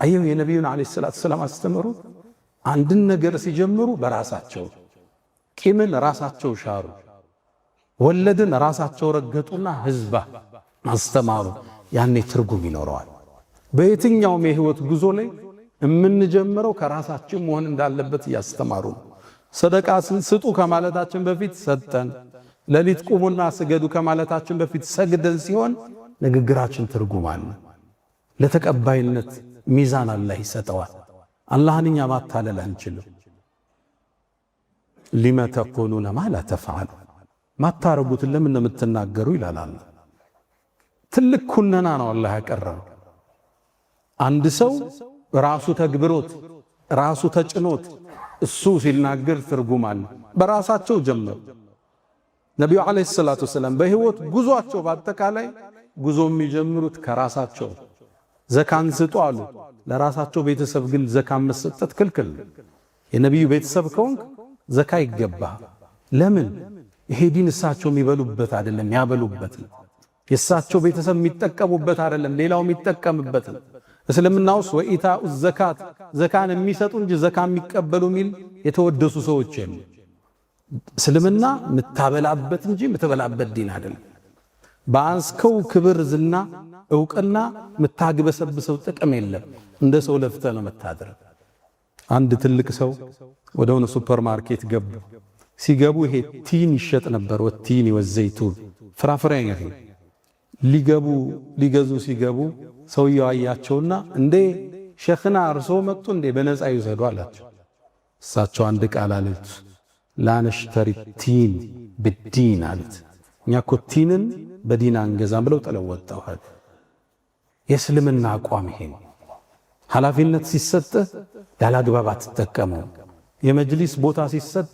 አየው የነብዩን አለይሂ ሰላቱ ሰላም አስተምሩ አንድን ነገር ሲጀምሩ በራሳቸው ቂምን ራሳቸው ሻሩ ወለድን ራሳቸው ረገጡና ህዝባ አስተማሩ ያኔ ትርጉም ይኖረዋል በየትኛውም የህይወት ጉዞ ላይ የምንጀምረው ከራሳችን መሆን እንዳለበት ያስተማሩ ሰደቃ ስጡ ከማለታችን በፊት ሰጠን ለሊት ቁሙና ስገዱ ከማለታችን በፊት ሰግደን ሲሆን ንግግራችን ትርጉም አለ ለተቀባይነት ሚዛን አላህ ይሰጠዋል አላህን እኛ ማታለል አንችልም ሊማ ተቁሉነ ማ ላ ተፍዐሉ ማታረጉትን ለምን የምትናገሩ ይላል አላህ ትልቅ ኩነና ነው አላህ ያቀረበው አንድ ሰው ራሱ ተግብሮት ራሱ ተጭኖት እሱ ሲናገር ትርጉም አለ በራሳቸው ጀመሩ ነብዩ አለይሂ ሰላቱ ሰላም በህይወት ጉዟቸው በአጠቃላይ ጉዞ የሚጀምሩት ከራሳቸው ዘካን ስጡ አሉ ለራሳቸው ቤተሰብ ግን ዘካን መስጠት ክልክል የነብዩ ቤተሰብ ከሆንክ ዘካ ይገባ ለምን ይሄ ዲን እሳቸው የሚበሉበት አይደለም ያበሉበት የእሳቸው ቤተሰብ የሚጠቀሙበት አይደለም ሌላው የሚጠቀምበት እስልምናውስ ወኢታኡ ዘካት ዘካን የሚሰጡ እንጂ ዘካ የሚቀበሉ ሚል የተወደሱ ሰዎች የሉ እስልምና ምታበላበት እንጂ ምትበላበት ዲን አይደለም በአንስከው ክብር ዝና ዕውቅና ምታግበሰብሰው ጥቅም የለም እንደ ሰው ለፍተ ነው መታደር አንድ ትልቅ ሰው ወደሆነ ሱፐርማርኬት ገቡ ሲገቡ ይሄ ቲን ይሸጥ ነበር ወቲን ወዘይቱን ፍራፍሬ ይሄ ሊገዙ ሲገቡ ሰውየው አያቸውና እንዴ ሸኽና አርሶ መጡ እንዴ በነፃ ይዘዱ አላቸው እሳቸው አንድ ቃል አሉት ላነሽተሪ ቲን በዲን አሉት እኛ እኮ ቲንን በዲን አንገዛም ብለው ተለወጣው የእስልምና አቋም ይሄ ኃላፊነት ሲሰጥ ያላግባባት ተጠቀመው የመጅሊስ ቦታ ሲሰጥ